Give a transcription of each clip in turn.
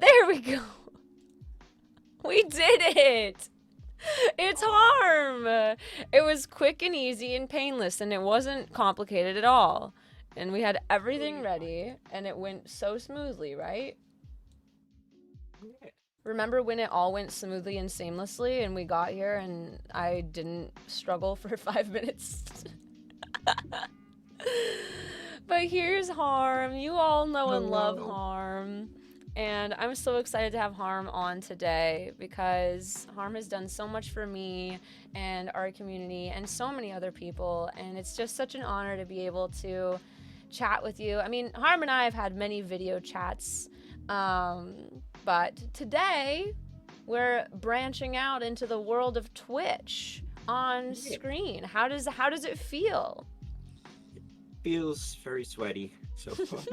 There we go. We did it. It's Harm. It was quick and easy and painless, and it wasn't complicated at all. And we had everything Totally fine. ready, and it went so smoothly, right? Yeah. Remember when it all went smoothly and seamlessly, and we got here, and I didn't struggle for 5 minutes? But here's Harm. You all know and love Hello. Harm. And I'm so excited to have Harm on today because Harm has done so much for me and our community and so many other people. And it's just such an honor to be able to chat with you. I mean, Harm and I have had many video chats, um, but today we're branching out into the world of Twitch on Yeah. screen. How does it feel? Feels very sweaty so far,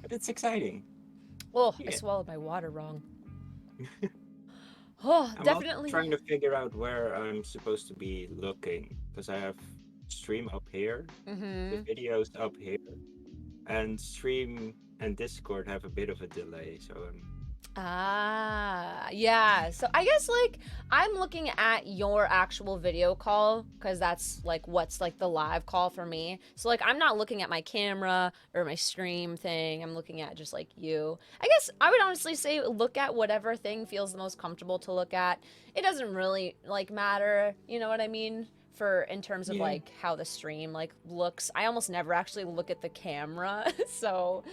but it's exciting. Oh, I Yeah. swallowed my water wrong. Oh, I'm also definitely. trying to figure out where I'm supposed to be looking because I have stream up here, the Mm-hmm. videos up here, and stream and Discord have a bit of a delay. So Ah, yeah. So I guess like I'm looking at your actual video call because that's like what's like the live call for me. So like I'm not looking at my camera or my stream thing. I'm looking at just like you. I guess I would honestly say look at whatever thing feels the most comfortable to look at. It doesn't really like matter, you know what I mean? For in terms of yeah, like how the stream like looks. I almost never actually look at the camera. So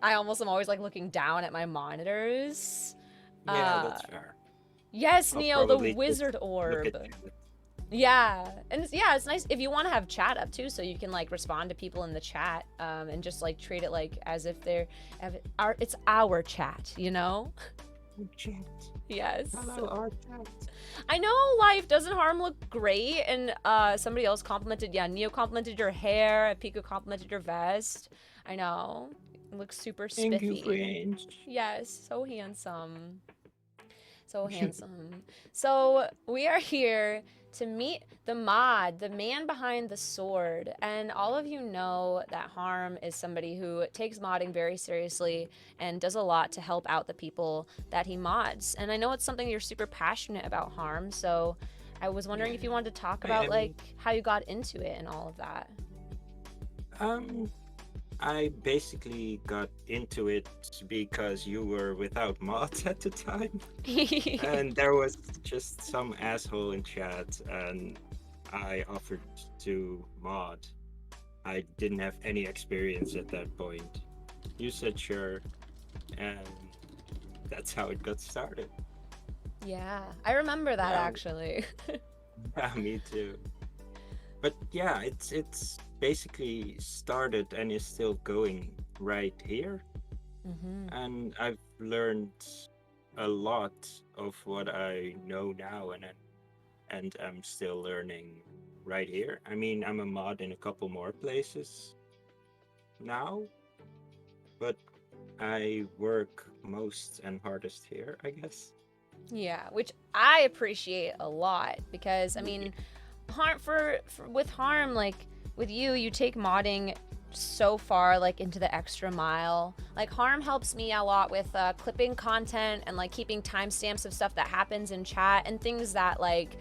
I almost am always like looking down at my monitors. yeah, Uh that's fair. yes, I'll Neo, the probably just wizard look at orb. chat. Yeah. And it's nice if you want to have chat up too, so you can like respond to people in the chat, and just like treat it like as if it's our chat, you know? Chat. Yes. Hello, our chat. I know life doesn't harm look great, and somebody else complimented, yeah, Neo complimented your hair, Pico complimented your vest. I know. It looks super Thank you, spiffy. friends. Yes, so handsome. So handsome. So we are here to meet the mod, the man behind the sword. And all of you know that Harm is somebody who takes modding very seriously and does a lot to help out the people that he mods. And I know it's something you're super passionate about, Harm. So I was wondering if you Yeah, wanted to talk I about am. like how you got into it and all of that. Um, I basically got into it because you were without mods at the time, and there was just some asshole in chat, and I offered to mod. I didn't have any experience at that point. You said sure, and that's how it got started. Yeah, I remember that Yeah, actually. yeah, me too. But yeah, it's basically started and is still going right here. Mm-hmm. And I've learned a lot of what I know now, and I'm still learning right here. I mean, I'm a mod in a couple more places now, but I work most and hardest here, I guess. Yeah, which I appreciate a lot because I Yeah. mean, harm for with harm like with you take modding so far like into the extra mile. Like harm helps me a lot with clipping content and like keeping timestamps of stuff that happens in chat and things that like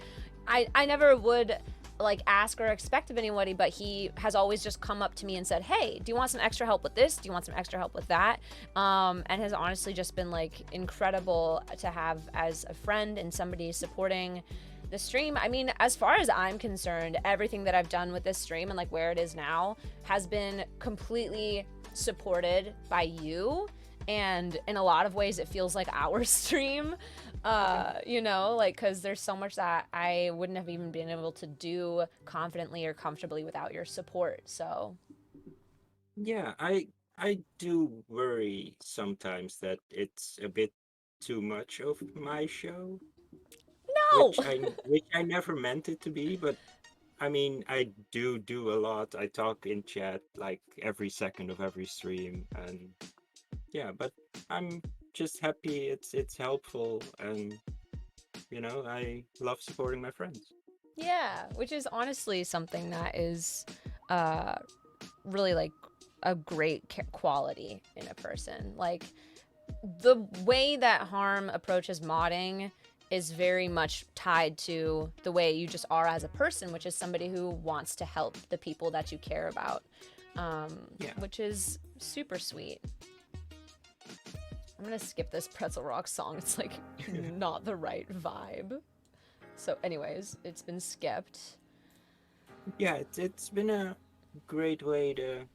I never would like ask or expect of anybody, but he has always just come up to me and said, hey, do you want some extra help with this, do you want some extra help with that, and has honestly just been like incredible to have as a friend and somebody supporting the stream. I mean, as far as I'm concerned, everything that I've done with this stream and like where it is now has been completely supported by you, and in a lot of ways it feels like our stream, you know, like because there's so much that I wouldn't have even been able to do confidently or comfortably without your support. So Yeah, I do worry sometimes that it's a bit too much of my show, no. which I never meant it to be, but I mean, I do a lot. I talk in chat like every second of every stream, and yeah, but I'm just happy it's helpful, and I love supporting my friends. Yeah, which is honestly something that is uh really like a great quality in a person. Like the way that Harm approaches modding is very much tied to the way you just are as a person, which is somebody who wants to help the people that you care about, Yeah. which is super sweet. I'm gonna skip this Pretzel Rock song. It's like not the right vibe. So, anyways, it's been skipped. Yeah, it's been a great way to,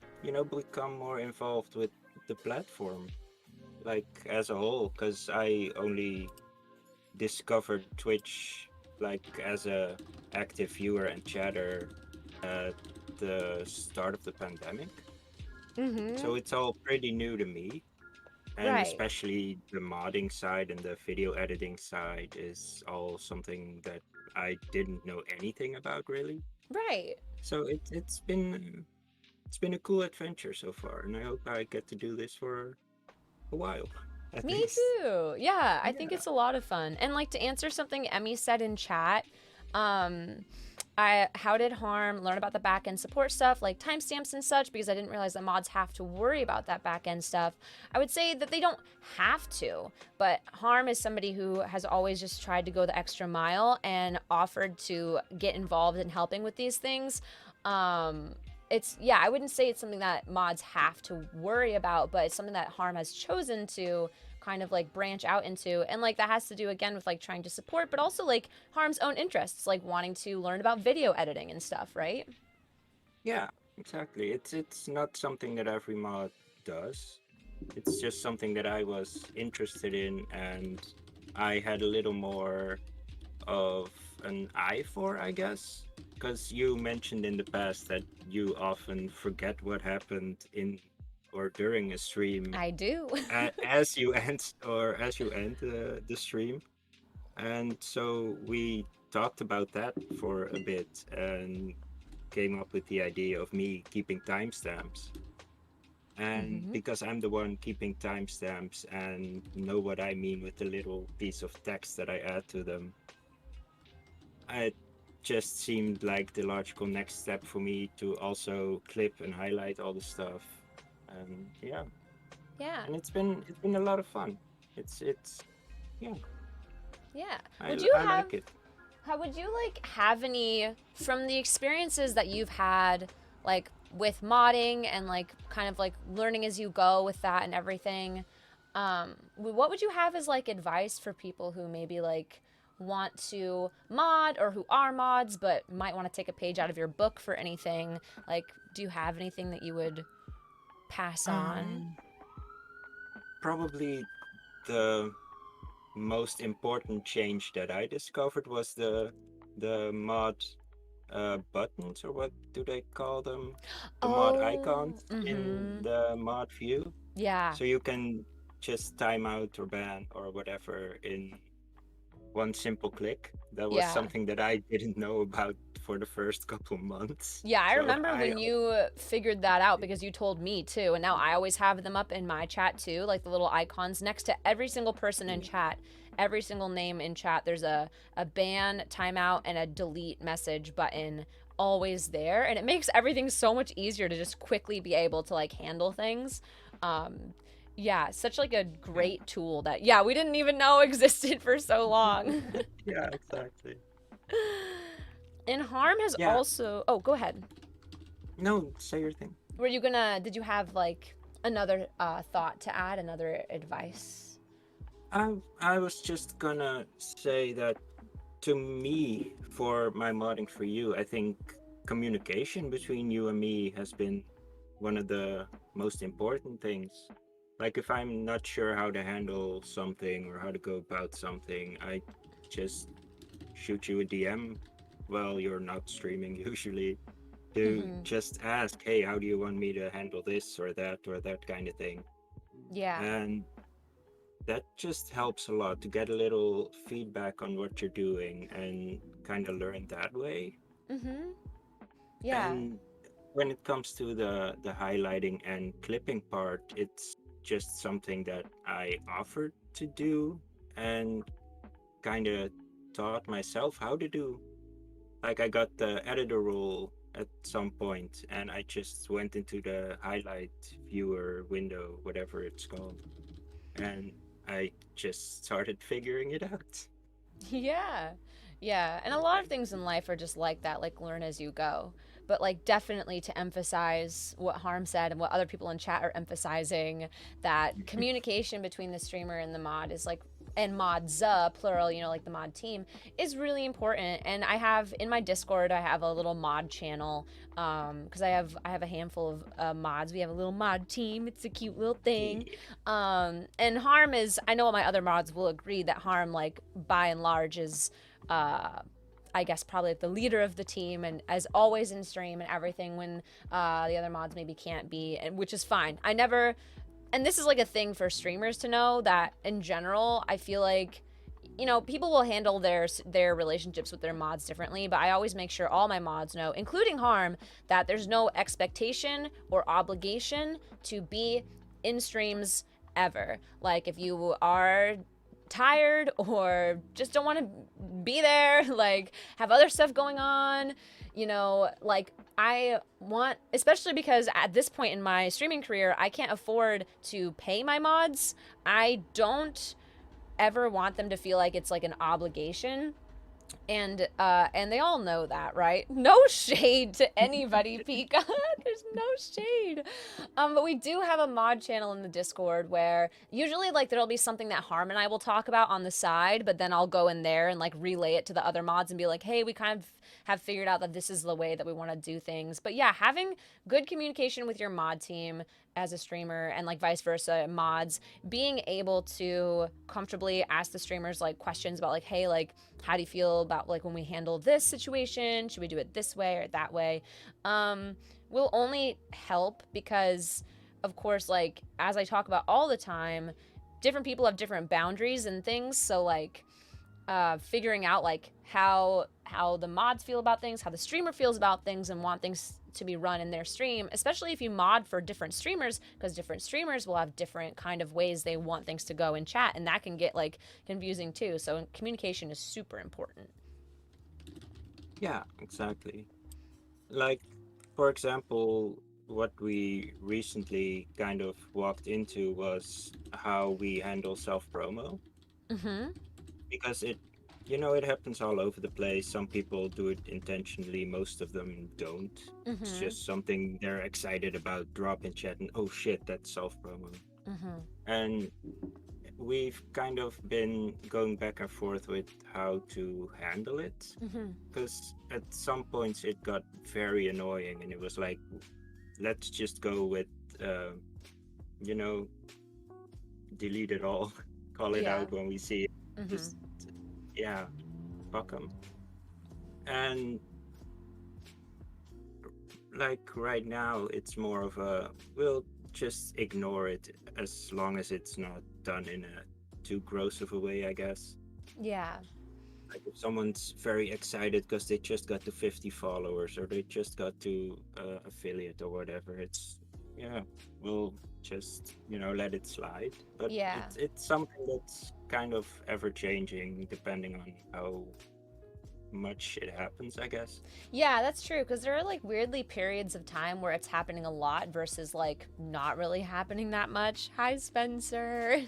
become more involved with the platform, like as a whole, because I only discovered Twitch like as a active viewer and chatter at the start of the pandemic. Mm-hmm. So it's all pretty new to me, and Right. especially the modding side and the video editing side is all something that I didn't know anything about really. Right. So it's been a cool adventure so far, and I hope I get to do this for a while, at Me least. too. Yeah, I think Yeah. it's a lot of fun. And like to answer something Emmy said in chat, um, I how did Harm learn about the back end support stuff like timestamps and such? Because I didn't realize that mods have to worry about that back end stuff. I would say that they don't have to, but Harm is somebody who has always just tried to go the extra mile and offered to get involved in helping with these things. It's yeah, I wouldn't say it's something that mods have to worry about, but it's something that Harm has chosen to kind of like branch out into, and like that has to do again with like trying to support but also like Harm's own interests, like wanting to learn about video editing and stuff, right? Yeah, exactly. It's not something that every mod does. It's just something that I was interested in, and I had a little more of an eye for, I guess. Because you mentioned in the past that you often forget what happened in or during a stream I do. as you end the stream. And so we talked about that for a bit and came up with the idea of me keeping timestamps. And Mm-hmm. because I'm the one keeping timestamps and know what I mean with the little piece of text that I add to them, it just seemed like the logical next step for me to also clip and highlight all the stuff. And yeah, Yeah. and it's been a lot of fun. It's yeah, Yeah. I Would you I have like it. how would you like have any from the experiences that you've had like with modding and like kind of like learning as you go with that and everything? What would you have as like advice for people who maybe like want to mod or who are mods but might want to take a page out of your book for anything? Like, do you have anything that you would pass on? Um, Probably the most important change that I discovered was the mod buttons, or what do they call them? The mod Oh, icons in mm-hmm. the mod view. Yeah, So you can just time out or ban or whatever in one simple click. That was yeah. something that I didn't know about for the first couple months. Yeah, I So remember when you figured that out because you told me too. And now I always have them up in my chat too, like the little icons next to every single person in chat, every single name in chat. There's a ban, timeout, and a delete message button always there. And it makes everything so much easier to just quickly be able to like handle things. Um, yeah, such like a yeah, great tool that, yeah, we didn't even know existed for so long. yeah, exactly. And Harm has Yeah, also, oh, go ahead. no, say your thing. Were you gonna, did you have like another thought to add, another advice? I was just gonna say that to me, for my modding for you, I think communication between you and me has been one of the most important things. Like if I'm not sure how to handle something or how to go about something, I just shoot you a DM. Well, you're not streaming usually, to Mm-hmm. just ask, hey, how do you want me to handle this or that kind of thing. Yeah. And that just helps a lot to get a little feedback on what you're doing and kind of learn that way. Mm-hmm. Yeah. And when it comes to the highlighting and clipping part, it's just something that I offered to do and kind of taught myself how to do. Like I got the editor role at some point and I just went into the highlight viewer window, whatever it's called, and I just started figuring it out. Yeah. Yeah. And a lot of things in life are just like that, like learn as you go. But like definitely to emphasize what Harm said and what other people in chat are emphasizing, that communication between the streamer and the mod is like, and mods plural, you know, like the mod team, is really important. And I have in my Discord, I have a little mod channel, because I have a handful of mods. We have a little mod team. It's a cute little thing. Yeah. And Harm is, I know all my other mods will agree that Harm, like, by and large, is, uh, I guess, probably the leader of the team, and as always in stream and everything when the other mods maybe can't be, and which is fine. I never, and this is like a thing for streamers to know, that in general, I feel like, you know, people will handle their relationships with their mods differently, but I always make sure all my mods know, including Harm, that there's no expectation or obligation to be in streams ever. Like, if you are tired or just don't want to be there, like have other stuff going on, you know, like I want, especially because at this point in my streaming career, I can't afford to pay my mods. I don't ever want them to feel like it's like an obligation, and they all know that, right? No shade to anybody, Pika. There's no shade. But we do have a mod channel in the Discord where usually like there'll be something that Harm and I will talk about on the side, but then I'll go in there and like relay it to the other mods and be like, hey, we kind of have figured out that this is the way that we want to do things. But yeah, having good communication with your mod team as a streamer, and like vice versa, mods, being able to comfortably ask the streamers like questions about like, hey, like, how do you feel about like when we handle this situation, should we do it this way or that way, will only help, because of course, like as I talk about all the time, different people have different boundaries and things. So like figuring out like how the mods feel about things, how the streamer feels about things, and want things to be run in their stream, especially if you mod for different streamers, because different streamers will have different kind of ways they want things to go in chat, and that can get like confusing too. So communication is super important. Yeah, exactly. Like, for example, what we recently kind of walked into was how we handle self promo, Mm-hmm. because it happens all over the place. Some people do it intentionally, most of them don't. It's Mm-hmm. just something they're excited about, drop in chat, and oh shit, that's self promo. Mm-hmm. And we've kind of been going back and forth with how to handle it, Mm-hmm. because at some points it got very annoying, and it was like, let's just go with, uh, you know, delete it all, call it Yeah. out when we see it. Mm-hmm. Just, yeah, fuck them. And like right now, it's more of a, we'll just ignore it as long as it's not done in a too gross of a way, I guess. Yeah. Like if someone's very excited because they just got to 50 followers, or they just got to affiliate or whatever, it's, yeah, we'll just, let it slide. But Yeah. it's something that's kind of ever changing depending on how much it happens, I guess. Yeah, that's true, because there are like weirdly periods of time where it's happening a lot versus like not really happening that much. Hi, Spencer.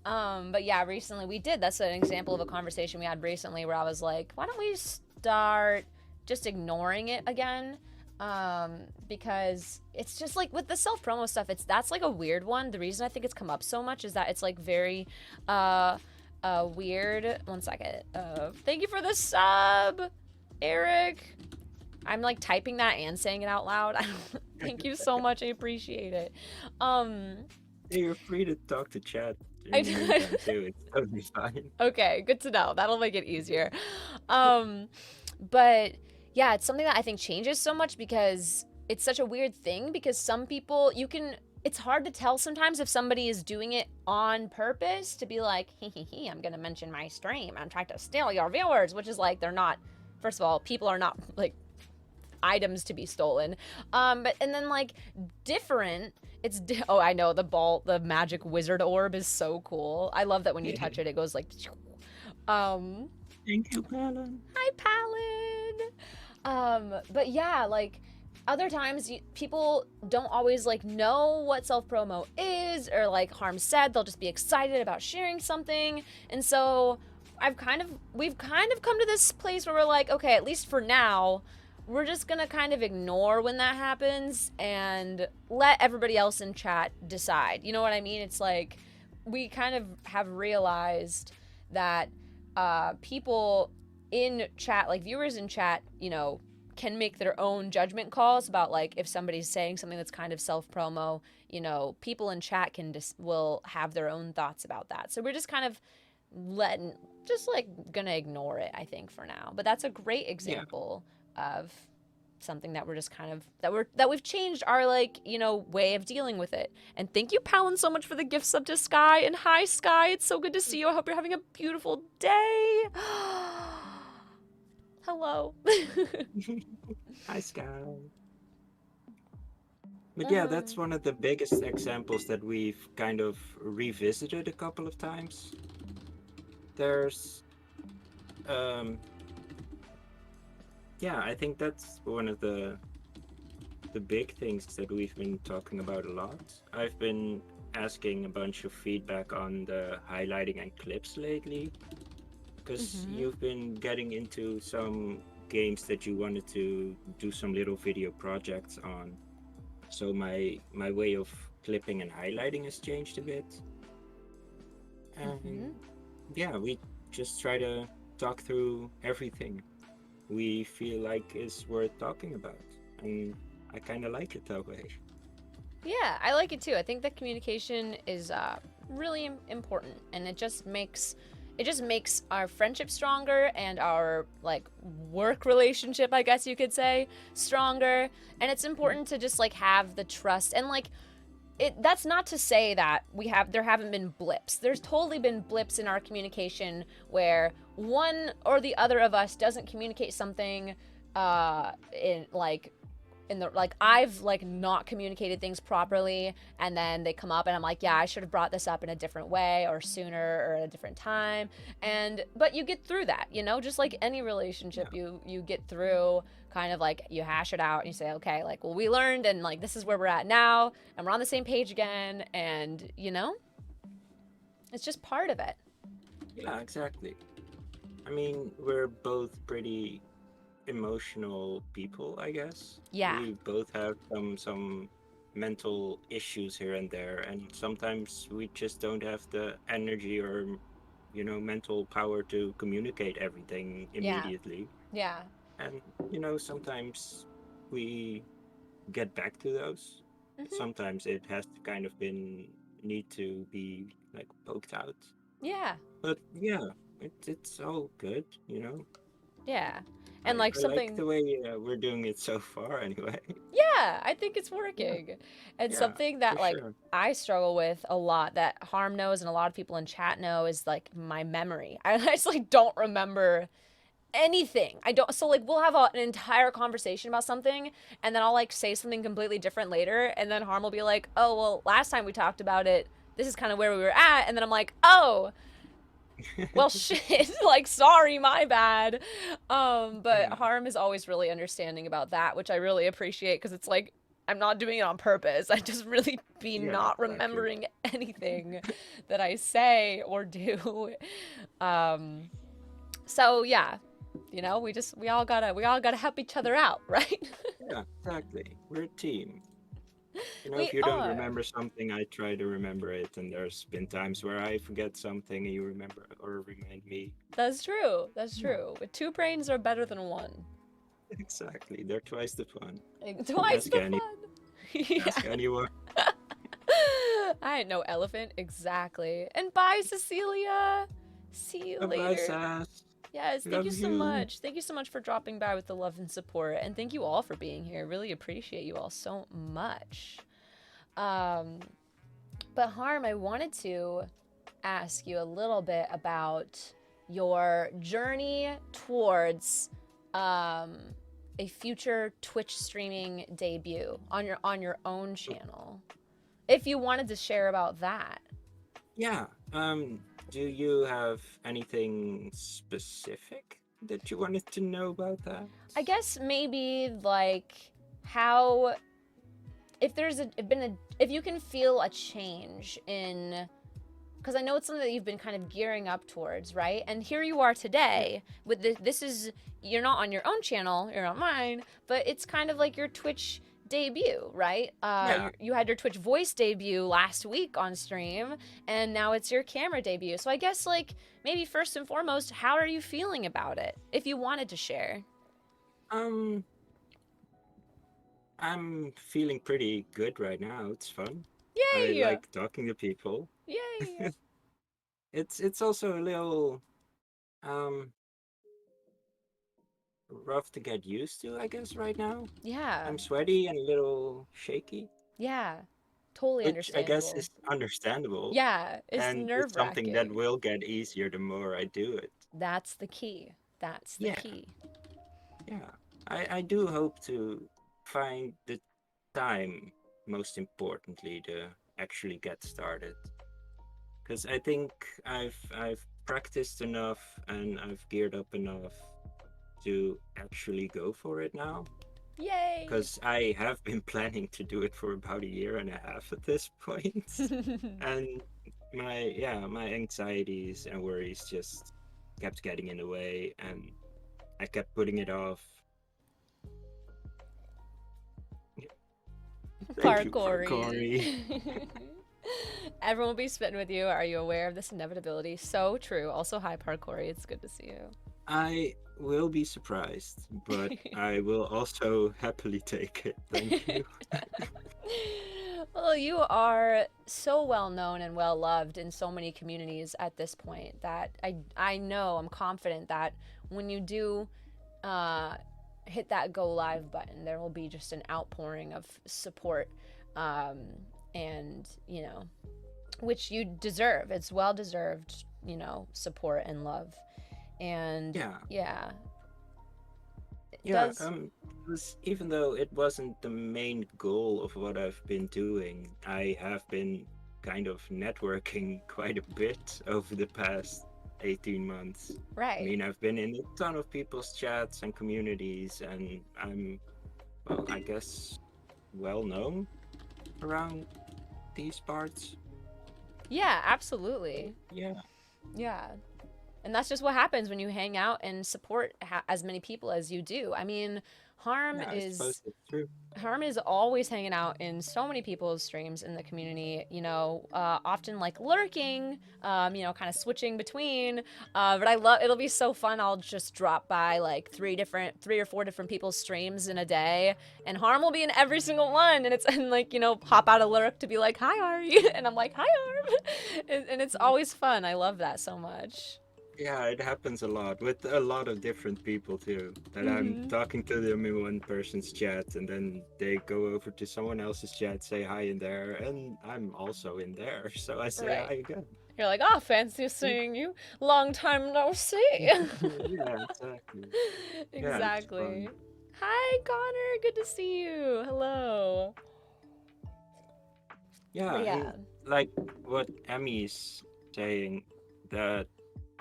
But yeah, recently we did. That's an example of a conversation we had recently where I was like, why don't we start just ignoring it again? Because it's just like with the self promo stuff, that's like a weird one. The reason I think it's come up so much is that it's like very weird. One second. Thank you for the sub, Eric. I'm like typing that and saying it out loud. Thank you so much. I appreciate it. Hey, you're free to talk to chat I in the meantime too. It's totally fine. Okay, good to know. That'll make it easier. But yeah, it's something that I think changes so much because it's such a weird thing, because some people it's hard to tell sometimes if somebody is doing it on purpose to be like, hee, I'm gonna mention my stream and try to steal your viewers, which is like, they're not, first of all, people are not like items to be stolen. But and then like different, oh, I know, the magic wizard orb is so cool. I love that when you touch it, it goes like, Thank you, Palin. hi, Palin. But yeah, like other times people don't always like know what self promo is, or like Harm said, they'll just be excited about sharing something. And so we've kind of come to this place where we're like, okay, at least for now, we're just gonna kind of ignore when that happens and let everybody else in chat decide. You know what I mean? It's like we kind of have realized that people in chat, like viewers in chat, can make their own judgment calls about like if somebody's saying something that's kind of self promo. People in chat will have their own thoughts about that. So we're just kind of letting just like gonna ignore it, I think, for now. But that's a great Yeah. example of something that we're just kind of that we've changed our like way of dealing with it. And thank you, Palin, so much for the gift sub to Sky. And hi, Sky, it's so good to see you. I hope you're having a beautiful day. Hello. Hi, Sky. But yeah, that's one of the biggest examples that we've kind of revisited a couple of times. There's, yeah, I think that's one of the big things that we've been talking about a lot. I've been asking a bunch of feedback on the highlighting and clips lately, because you've been getting into some games that you wanted to do some little video projects on. So my way of clipping and highlighting has changed a bit. And yeah, we just try to talk through everything we feel like is worth talking about. And I kind of like it that way. Yeah, I like it too. I think that communication is really important, and it just makes our friendship stronger and our like work relationship, I guess you could say, stronger. And it's important to just like have the trust and like that's not to say that there haven't been blips. There's totally been blips in our communication where one or the other of us doesn't communicate something I've like not communicated things properly, and then they come up and I'm like, yeah, I should have brought this up in a different way or sooner or at a different time. But you get through that, just like any relationship. You get through, kind of like you hash it out and you say, okay, like, well, we learned, and like this is where we're at now, and we're on the same page again, and it's just part of it. Yeah, exactly. I mean, we're both pretty emotional people, I guess. Yeah. We both have some mental issues here and there, and sometimes we just don't have the energy or mental power to communicate everything immediately. Yeah. And sometimes we get back to those. Sometimes it has to kind of need to be like poked out. Yeah. But yeah, it's all good. Yeah. And like I something like the way we're doing it so far anyway. Yeah, I think it's working. And Yeah, something that for like sure. I struggle with a lot, that Harm knows and a lot of people in chat know, is like my memory. I just like don't remember anything. I don't. So like we'll have an entire conversation about something, and then I'll like say something completely different later, and then Harm will be like, "Oh, well, last time we talked about it, this is kind of where we were at." And then I'm like, "Oh, well, shit, like, sorry, my bad." But Yeah. Harm is always really understanding about that, which I really appreciate, because it's like I'm not doing it on purpose. I just really be Yeah, not exactly. remembering anything that I say or do. So yeah, we all gotta help each other out, right? Yeah, exactly. We're a team. We If you don't are. remember something, I try to remember it, and there's been times where I forget something and you remember or remind me. That's true. That's Yeah, true. But two brains are better than one. exactly. They're twice the fun. Twice Ask the any fun. Yeah. ask anyone. I ain't no elephant, exactly. And bye, Cecilia. See you Bye-bye, later. Sass. Yes, thank you Love so you. much. Thank you so much for dropping by with the love and support. And thank you all for being here. Really appreciate you all so much. Um, but Harm, I wanted to ask you a little bit about your journey towards a future Twitch streaming debut on your own channel. If you wanted to share about that. Yeah. Do you have anything specific that you wanted to know about that? I guess maybe like how, if there's if you can feel a change in, because I know it's something that you've been kind of gearing up towards, right? And here you are Yeah. today with this is, you're not on your own channel, you're on mine, but it's kind of like your Twitch debut, right? Yeah. You had your Twitch voice debut last week on stream, and now it's your camera debut. So I guess, like, maybe first and foremost, how are you feeling about it, if you wanted to share? Um, I'm feeling pretty good right now. It's fun. I Yay! like talking to people. Yay! It's also a little um rough to get used to, I guess, right now. Yeah, I'm sweaty and a little shaky, yeah, totally which I guess understandable. is understandable, Yeah, it's and it's nerve something that wracking. will get easier the more I do it. That's the key. That's the Yeah, key. yeah. I do hope to find the time, most importantly, to actually get started. Because I think I've practiced enough and I've geared up enough to actually go for it now. Yay! Because I have been planning to do it for about a year and a half at this point. And my anxieties and worries just kept getting in the way, and I kept putting it off. Thank you, Parkoury. Corey. Everyone will be spitting with you. Are you aware of this inevitability? So true. Also, hi, Parkoury. It's good to see you. I will be surprised, but I will also happily take it. Thank you. Well, you are so well known and well loved in so many communities at this point that I know, I'm confident that when you do uh, hit that go live button, there will be just an outpouring of support, um, and, you know, which you deserve. It's well deserved, you know, support and love. And Yeah, yeah, it yeah. does. Even though it wasn't the main goal of what I've been doing, I have been kind of networking quite a bit over the past 18 months. I Right. mean, I've been in a ton of people's chats and communities, and I'm, well, I guess, well known around these parts. Yeah, absolutely. Yeah, Yeah. And that's just what happens when you hang out and support as many people as you do. I mean, Harm yeah, I suppose is it's true. Harm is always hanging out in so many people's streams in the community, you know, often like lurking, you know, kind of switching between. But I love, it'll be so fun. I'll just drop by like three or four different people's streams in a day, and Harm will be in every single one. And it's, and like, you know, pop out a lurk to be like, hi, Ari. And I'm like, hi, Harm. And it's always fun. I love that so much. Yeah, it happens a lot with a lot of different people too. That I'm Mm-hmm. talking to them in one person's chat, and then they go over to someone else's chat, say hi in there, and I'm also in there, so I say Right. hi again. You're like, oh, fancy seeing you. Long time no see. Yeah, exactly. Yeah, it's Exactly. fun. Hi, Connor. Good to see you. Hello. But Yeah, yeah. and like what Emmy's saying, that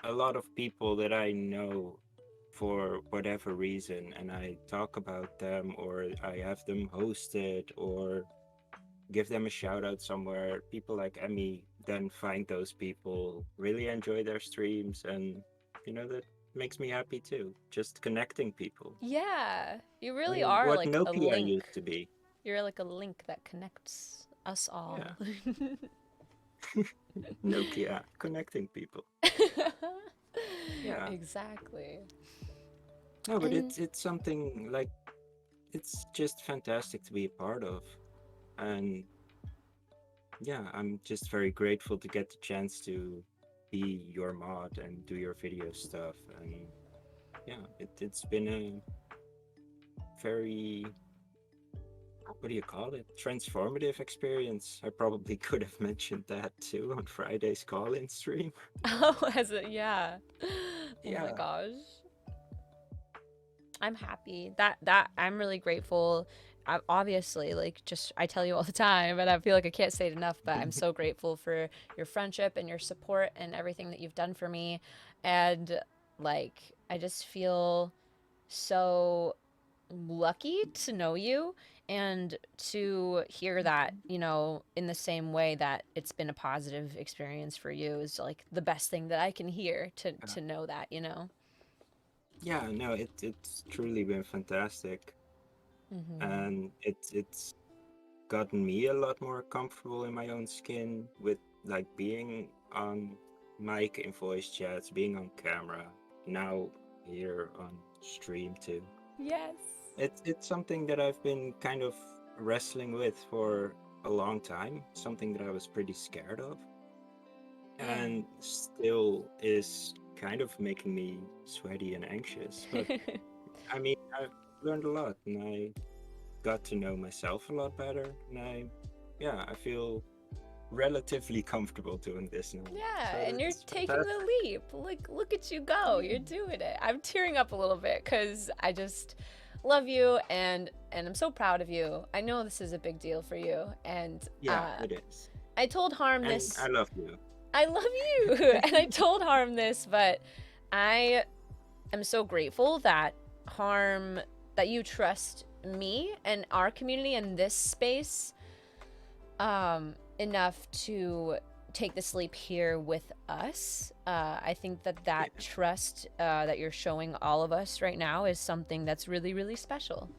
a lot of people that I know for whatever reason, and I talk about them or I have them hosted or give them a shout out somewhere, people like Emmy then find those people, really enjoy their streams, and that makes me happy too. Just connecting people. Yeah. You I really mean, are what like a Nokia link. used to be. You're like a link that connects us Yeah, all. Nokia, connecting people. Yeah. Exactly. No, but And it's something like it's just fantastic to be a part of. And yeah, I'm just very grateful to get the chance to be your mod and do your video stuff. And yeah, it's been a very, what do you call it? Transformative experience. I probably could have mentioned that too on Friday's call-in stream. oh, as it, yeah. Oh my Yeah. gosh. I'm happy that I'm really grateful. I, obviously, like, just I tell you all the time, and I feel like I can't say it enough, but I'm so grateful for your friendship and your support and everything that you've done for me. And like, I just feel so lucky to know you and to hear that, you know, in the same way that it's been a positive experience for you is like the best thing that I can hear Uh, to know that, you know. yeah, no, it's truly been fantastic, Mhm. and it's gotten me a lot more comfortable in my own skin with like being on mic in voice chats, being on camera, now here on stream too. Yes. It's something that I've been kind of wrestling with for a long time, something that I was pretty scared of, Yeah. and still is kind of making me sweaty and anxious. But I mean, I've learned a lot, and I got to know myself a lot better, and yeah, I feel relatively comfortable doing this now. Yeah, So and you're that's taking the fantastic. leap. Look at you go. Yeah, You're doing it. I'm tearing up a little bit cuz I just love you and I'm so proud of you. I know this is a big deal for you and yeah, it is. I told Harm And I this. love you. I love you. And I told Harm this, but I am so grateful that Harm that you trust me and our community and this space enough to take the sleep here with us. I think that Yeah, that trust that you're showing all of us right now is something that's really, really special.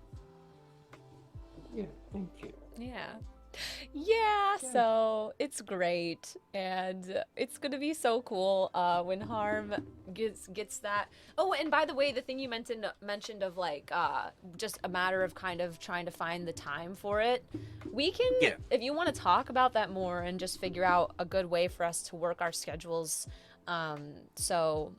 yeah, thank you. Yeah. Yeah, Yeah, so it's great, and it's gonna be so cool when Harm gets that. Oh, and by the way, the thing you mentioned of like just a matter of kind of trying to find the time for it. We can, yeah, if you want to talk about that more and just figure out a good way for us to work our schedules, so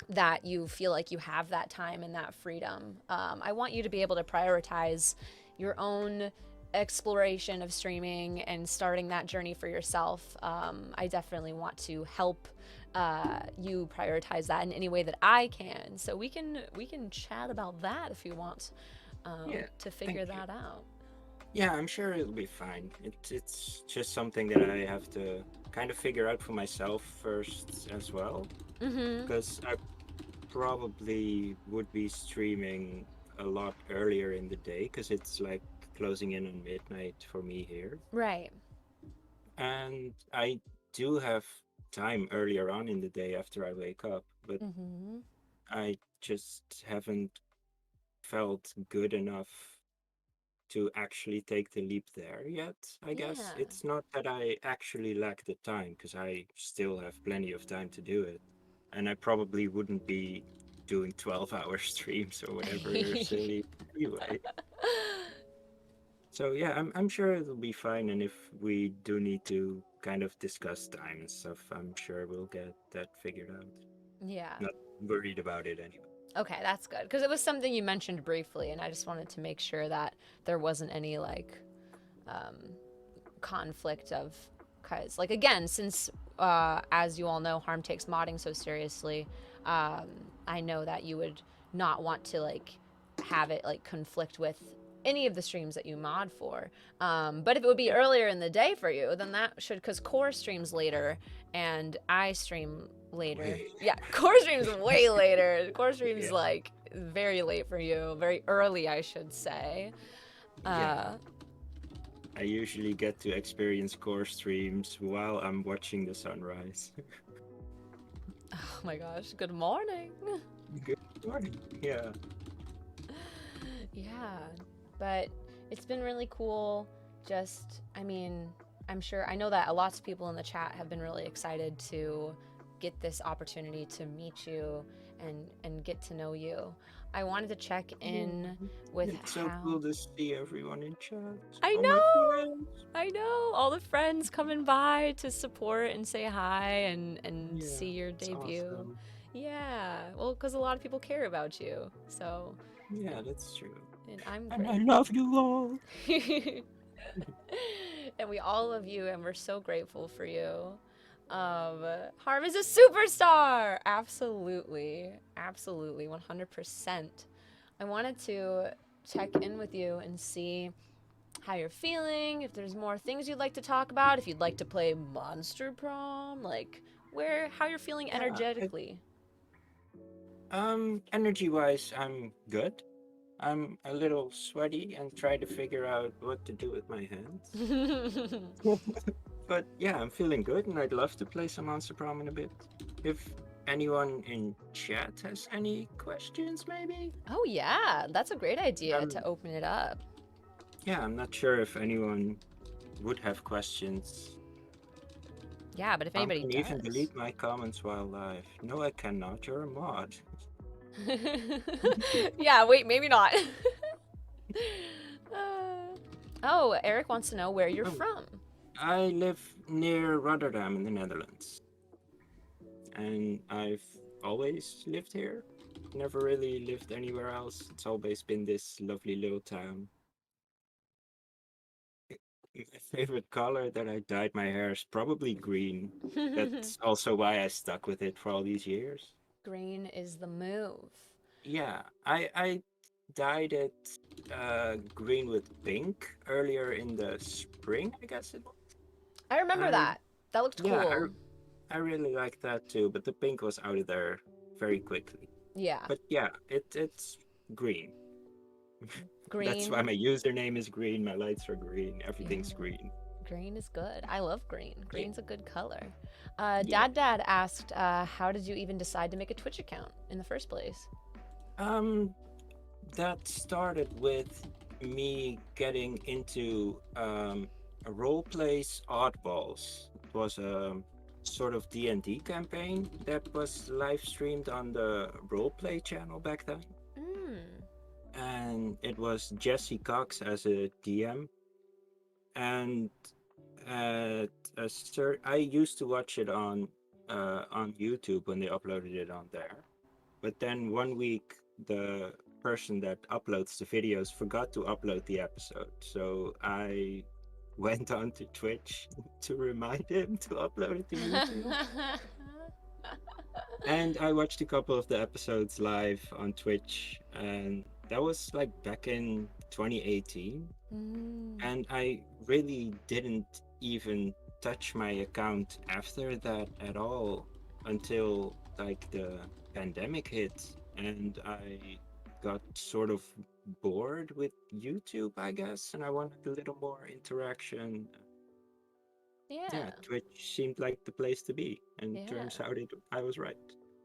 that you feel like you have that time and that freedom. I want you to be able to prioritize your own exploration of streaming and starting that journey for yourself. I definitely want to help you prioritize that in any way that I can. So we can chat about that if you want yeah. to Thank figure you. that out. Yeah, I'm sure it'll be fine. It's just something that I have to kind of figure out for myself first as well, Mm-hmm. because I probably would be streaming a lot earlier in the day because it's like closing in on midnight for me here. Right. And I do have time earlier on in the day after I wake up, but Mm-hmm. I just haven't felt good enough to actually take the leap there yet, I guess. Yeah. It's not that I actually lack the time, because I still have plenty of time to do it. And I probably wouldn't be doing 12-hour streams or whatever silly anyway. So yeah, I'm sure it'll be fine. And if we do need to kind of discuss time and stuff, I'm sure we'll get that figured out. Yeah. Not worried about it anyway. Okay, that's good because it was something you mentioned briefly, and I just wanted to make sure that there wasn't any like um, conflict of, because like again, since as you all know, Harm takes modding so seriously, um, I know that you would not want to like have it like conflict with any of the streams that you mod for. But if it would be Yeah. earlier in the day for you, then that should, because Core streams later and I stream later. Way. Yeah, Core streams way later. Core streams Yeah. like very late for you, very early, I should say. Yeah. Uh, I usually get to experience core streams while I'm watching the sunrise. oh my gosh, good morning. Good morning. Yeah. Yeah, but it's been really cool. Just, I mean, I'm sure, I know that a lots of people in the chat have been really excited to get this opportunity to meet you and get to know you. I wanted to check in Yeah. with It's so how. cool to see everyone in chat. I All my know! friends. I know! All the friends coming by to support and say hi and Yeah, see your it's debut. awesome. Yeah, well, because a lot of people care about you. So, Yeah, that's true. and I'm And I great. love you all. and we all love you, and we're so grateful for you. Harm is a superstar! Absolutely. Absolutely. 100%. I wanted to check in with you and see how you're feeling, if there's more things you'd like to talk about, if you'd like to play Monster Prom, like how you're feeling Yeah, energetically. energy wise, I'm good. I'm a little sweaty and try to figure out what to do with my hands. But yeah, I'm feeling good and I'd love to play some Monster Prom in a bit. If anyone in chat has any questions, maybe? Oh yeah, that's a great idea to Um, open it up. yeah, I'm not sure if anyone would have questions. Yeah, but if anybody Can you even does. delete my comments while live? No, I cannot. You're a mod. Yeah, wait, maybe not. Oh, Eric wants to know where you're Oh, from. I live near Rotterdam in the Netherlands. And I've always lived here. Never really lived anywhere else. It's always been this lovely little town. My favorite color that I dyed my hair is probably green. That's also why I stuck with it for all these years. Green is the move. Yeah, I dyed it green with pink earlier in the spring, I guess it was. I remember And that. That looked yeah, cool. I really like that too, but the pink was out of there very quickly. Yeah. But yeah, it's green. That's why Green. my username is green, my lights are green, Yeah. everything's green. Green is good. I love green. Yeah. Green's a good color. Yeah. Dad asked, how did you even decide to make a Twitch account in the first place? Um, that started with me getting into a role plays oddballs. It was a sort of D&D campaign that was live streamed on the roleplay channel back then. Mm. And it was Jesse Cox as a DM. And I used to watch it on YouTube when they uploaded it on there. But then one week, the person that uploads the videos forgot to upload the episode. So I went on to Twitch to remind him to upload it to YouTube. And I watched a couple of the episodes live on Twitch, and that was like back in 2018. Mm. And I really didn't even touch my account after that at all until like the pandemic hit, and I got sort of bored with YouTube, I guess, and I wanted a little more interaction. Yeah. Yeah, Twitch seemed like the place to be, and Yeah. turns out I was right.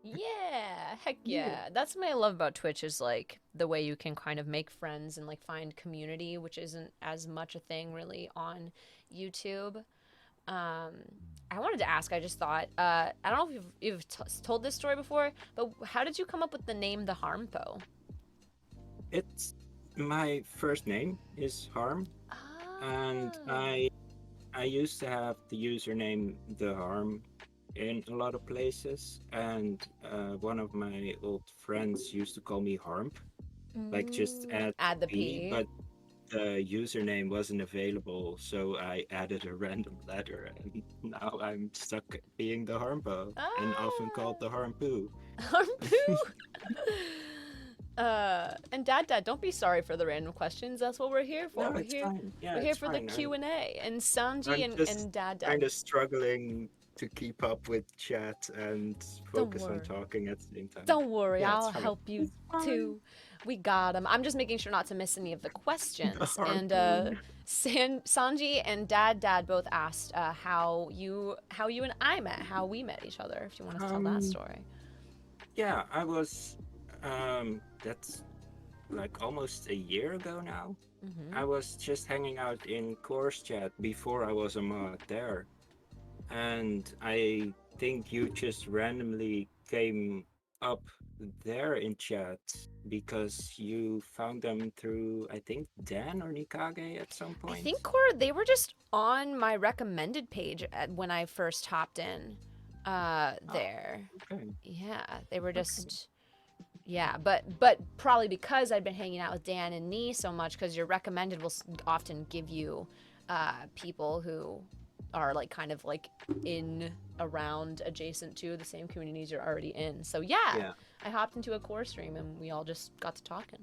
Yeah, heck Yeah. yeah. That's what I love about Twitch is like the way you can kind of make friends and like find community, which isn't as much a thing really on YouTube. Um, I wanted to ask, I just thought, I don't know if you've told this story before, but how did you come up with the name The Harmpo? It's my first name is Harm, and Oh. I used to have the username The Harm in a lot of places, and one of my old friends used to call me Harmp, like just add the Add the P, P. but the username wasn't available, so I added a random letter, and now I'm stuck being the Harmpo, and often called Ah. the Harmpoo. Harmpoo. And Dad, don't be sorry for the random questions. That's what we're here for. No, it's fine. Yeah, We're here it's for the fine. Q&A. And Sanji I'm and, just and Dad, kind of struggling to keep up with chat and don't focus on worry. talking at the same time. Don't worry, Yeah, it's I'll fine. help you It's fine. too. We got them. I'm just making sure not to miss any of the questions. And Harpoon. Sanji and Dad both asked how you and I met, how we met each other. If you want to tell that story. Yeah, I was. That's like almost a year ago now. I was just hanging out in course chat before I was a mod there, and I think you just randomly came up there in chat because you found them through, I think, Dan or Nikage at some I point. think Cora, they were just on my recommended page when I first hopped in there. Okay. Yeah, they were just yeah, but probably because I'd been hanging out with Dan and Nee so much, because your recommended will often give you people who are like kind of like in around adjacent to the same communities you're already in. So yeah, I hopped into a core stream and we all just got to talking.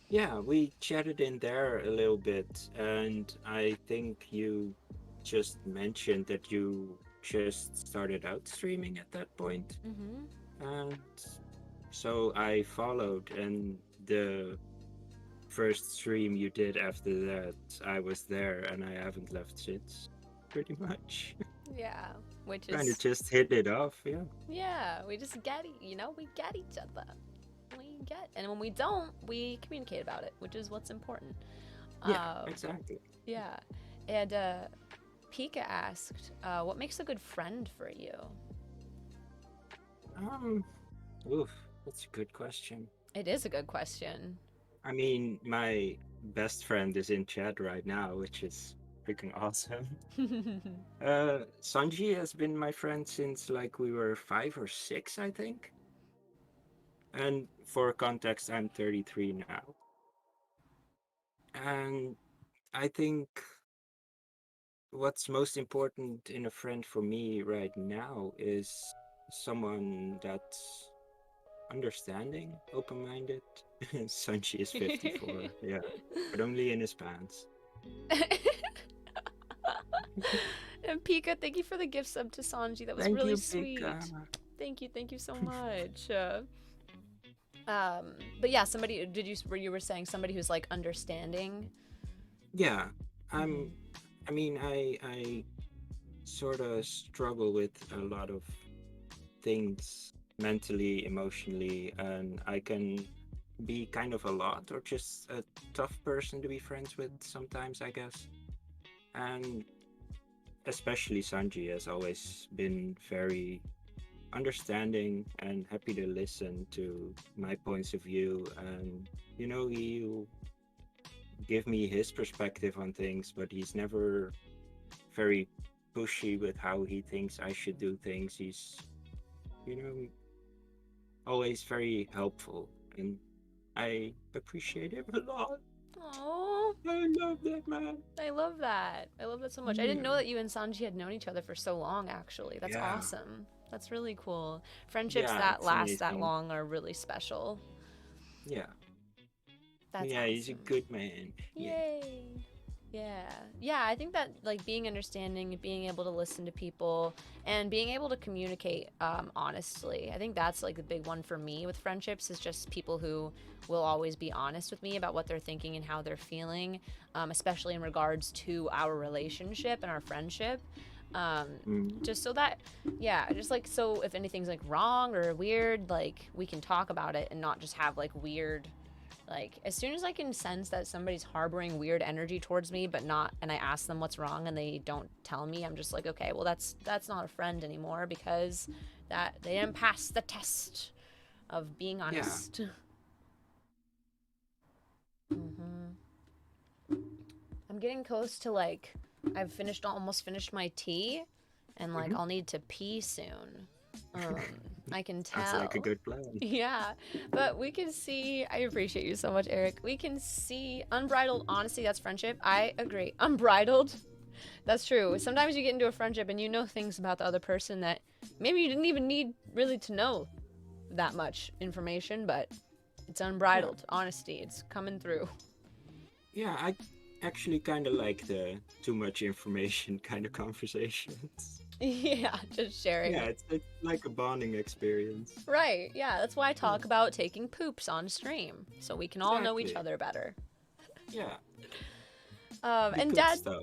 Yeah, we chatted in there a little bit, and I think you just mentioned that you just started out streaming at that point. And so I followed, and the first stream you did after that, I was there and I haven't left since, pretty much. Yeah, which Kind of is just hit it off, yeah. yeah, we just get we get each other. And when we don't, we communicate about it, which is what's important. Yeah, Um, exactly. yeah, and Pika asked, what makes a good friend for you? Um, oof, that's a good question. It is a good question. I mean, my best friend is in chat right now, which is freaking awesome. Sanji has been my friend since like we were 5 or 6, I think. And for context, I'm 33 now. And I think what's most important in a friend for me right now is someone that's understanding, open-minded. Sanji is 54, yeah, but only in his pants. And Pika, thank you for the gift sub to Sanji. That was Thank really you, sweet. Pika. Thank you so much. But yeah, somebody you were saying somebody who's like understanding. Yeah, I'm. Mhm. I mean, I sort of struggle with a lot of things mentally, emotionally, and I can be kind of a lot or just a tough person to be friends with sometimes, I guess. And especially Sanji has always been very understanding and happy to listen to my points of view, and he'll give me his perspective on things, but he's never very pushy with how he thinks I should do things. He's, you know, always very helpful, and I appreciate him a lot. Oh, I love that man. I love that. I love that so much. I didn't know that you and Sanji had known each other for so long, actually. That's Yeah, awesome. That's really cool. Friendships yeah, that it's last that amazing. long are really special. Yeah, That's yeah, he's a awesome. good man. Yeah. Yay. Yeah. Yeah, I think that like being understanding, being able to listen to people, and being able to communicate honestly. I think that's like the big one for me with friendships is just people who will always be honest with me about what they're thinking and how they're feeling, especially in regards to our relationship and our friendship. Um, Mm. just so that, yeah, just like so if anything's like wrong or weird, like we can talk about it and not just have like weird like, as soon as I can sense that somebody's harboring weird energy towards me, but not, and I ask them what's wrong and they don't tell me, I'm just like, okay, well, that's not a friend anymore because that they didn't pass the test of being Yeah. honest. hmm I'm getting close to like, almost finished my tea, and like Hmm. I'll need to pee soon. I can Sounds like a tell. good plan. Yeah, but we can see. I appreciate you so much, Eric. We can see unbridled honesty. That's friendship. I agree. Unbridled. That's true. Sometimes you get into a friendship and you know things about the other person that maybe you didn't even need really to know that much information, but it's Yeah. unbridled honesty. It's coming through. Yeah, I actually kind of like the too much information kind of conversations. Yeah, just sharing. Yeah, it's like a bonding experience. Right. Yeah, that's why I Yeah, talk about taking poops on stream so we can all know each exactly. other better. Yeah, the And good Dad, stuff.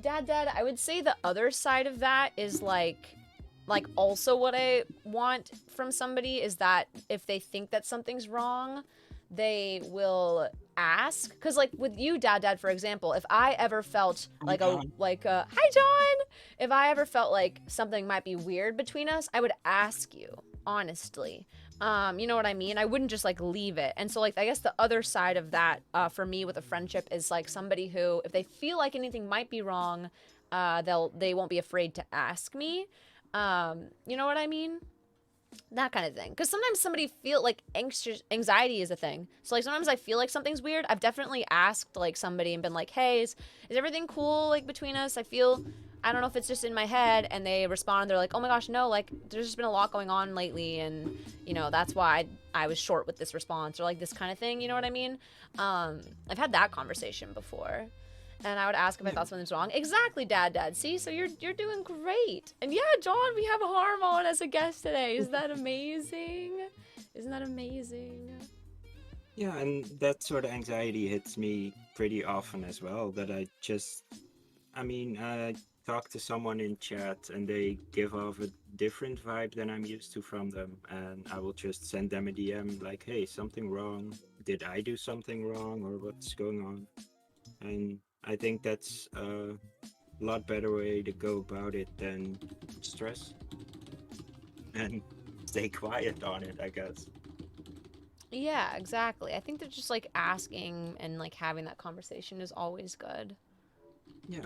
Dad, I would say the other side of that is like also what I want from somebody is that if they think that something's wrong, they will ask. Cause like with you, Dad, for example, if I ever felt Hi, like John. hi John, if I ever felt like something might be weird between us, I would ask you honestly. You know what I mean? I wouldn't just like leave it. And so like I guess the other side of that for me with a friendship is like somebody who if they feel like anything might be wrong, they won't be afraid to ask me. You know what I mean? That kind of thing. Because sometimes somebody feel like anxiety is a thing. So like sometimes I feel like something's weird. I've definitely asked like somebody and been like, hey, is everything cool like between us? I don't know if it's just in my head, and they respond. They're like, oh my gosh, no, like there's just been a lot going on lately, and that's why I was short with this response or like this kind of thing. You know what I mean? I've had that conversation before. And I would ask if I Yeah. thought something's wrong. Exactly, Dad. See, so you're doing great. And yeah, John, we have Harm on as a guest today. Isn't that amazing? Isn't that amazing? Yeah, and that sort of anxiety hits me pretty often as well. That I talk to someone in chat and they give off a different vibe than I'm used to from them, and I will just send them a DM like, "Hey, something wrong? Did I do something wrong, or what's going on?" And I think that's a lot better way to go about it than stress and stay quiet on it, I guess. Yeah, exactly. I think that just like asking and like having that conversation is always good. Yeah.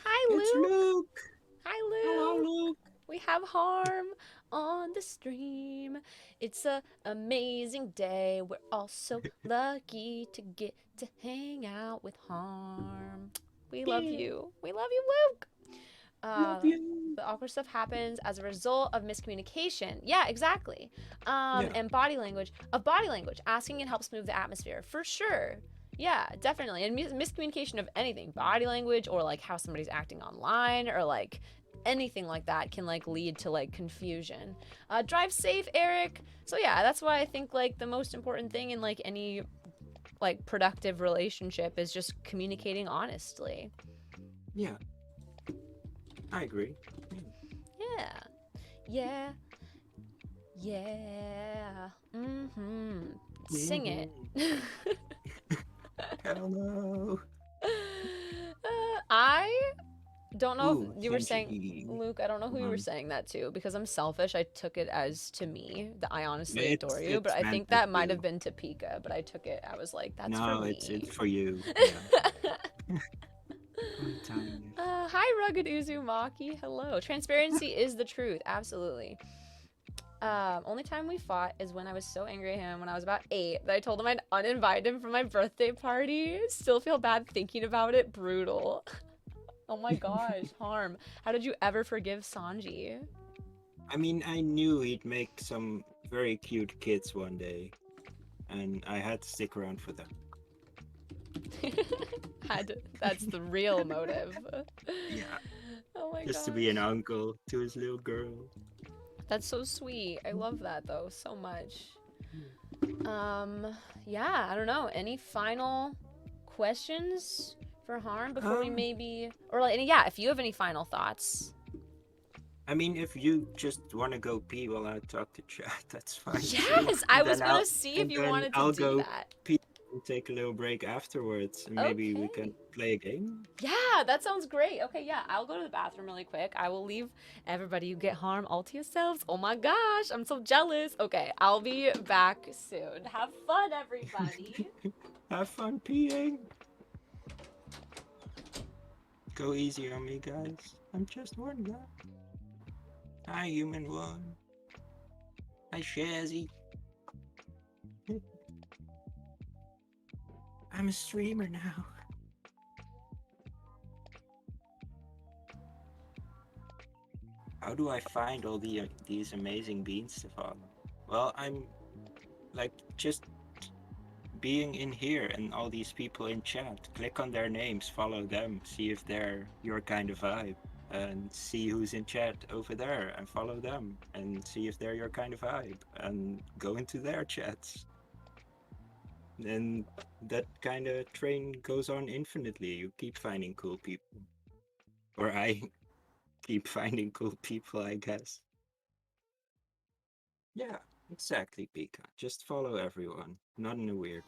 Hi, It's Luke. Luke. Hi, Hello, Luke. Luke. We have Harm on the stream. It's a amazing day. We're all so lucky to get to hang out with Harm. We love Yeah. you. We love you, Luke. Love Uh, you. the awkward stuff happens as a result of miscommunication. Yeah, exactly. Yeah. And body language. Of body language, asking it helps move the atmosphere for sure. Yeah, definitely. And miscommunication of anything, body language or like how somebody's acting online or like anything like that can like lead to like confusion. Drive safe, Eric. So yeah, that's why I think like the most important thing in like any like productive relationship is just communicating honestly. Yeah. I agree. Yeah. Yeah. Yeah. Mm-hmm. Sing it. Mhm. Hell no. I don't know Ooh, if you were saying, Shinji. Luke, I don't know who you were Um, saying that to because I'm selfish. I took it as to me that I honestly adore it's you, but it's I meant think at that might have you. been to Pika, but I took it, I was like, that's for No, it's me. for you. Yeah. Fun time. Hi, Rugged Uzumaki. Hello. Transparency is the truth. Absolutely. Only time we fought is when I was so angry at him when I was about 8 that I told him I'd uninvite him from my birthday party. Still feel bad thinking about it. Brutal. Oh my gosh, Harm. How did you ever forgive Sanji? I mean, I knew he'd make some very cute kids one day, and I had to stick around for them. That's the real motive. Yeah, Oh my just to be an gosh. uncle to his little girl. That's so sweet. I love that though so much. Um, yeah, I don't know. Any final questions for Harm before we Um, maybe, or like, yeah, if you have any final thoughts. I mean, if you just want to go pee while I talk to chat, that's fine too. Yes, I And was then gonna see if you wanted to do I'll go that. pee and take a little break afterwards, and maybe we can Okay. play a game. Yeah, that sounds great. Okay, yeah, I'll go to the bathroom really quick. I will leave everybody. You get Harm all to yourselves. Oh my gosh, I'm so jealous. Okay, I'll be back soon. Have fun, everybody. Have fun peeing. Go easy on me, guys. I'm just one guy. Hi, human one. Hi, Shazzy. I'm a streamer now. How do I find all these amazing beans to follow? Well, I'm like just being in here and all these people in chat. Click on their names, follow them, see if they're your kind of vibe, and see who's in chat over there and follow them and see if they're your kind of vibe and go into their chats. And that kind of train goes on infinitely. You keep finding cool people. Or I keep finding cool people, I guess. Yeah, exactly, Pika. Just follow everyone. Not in a weird.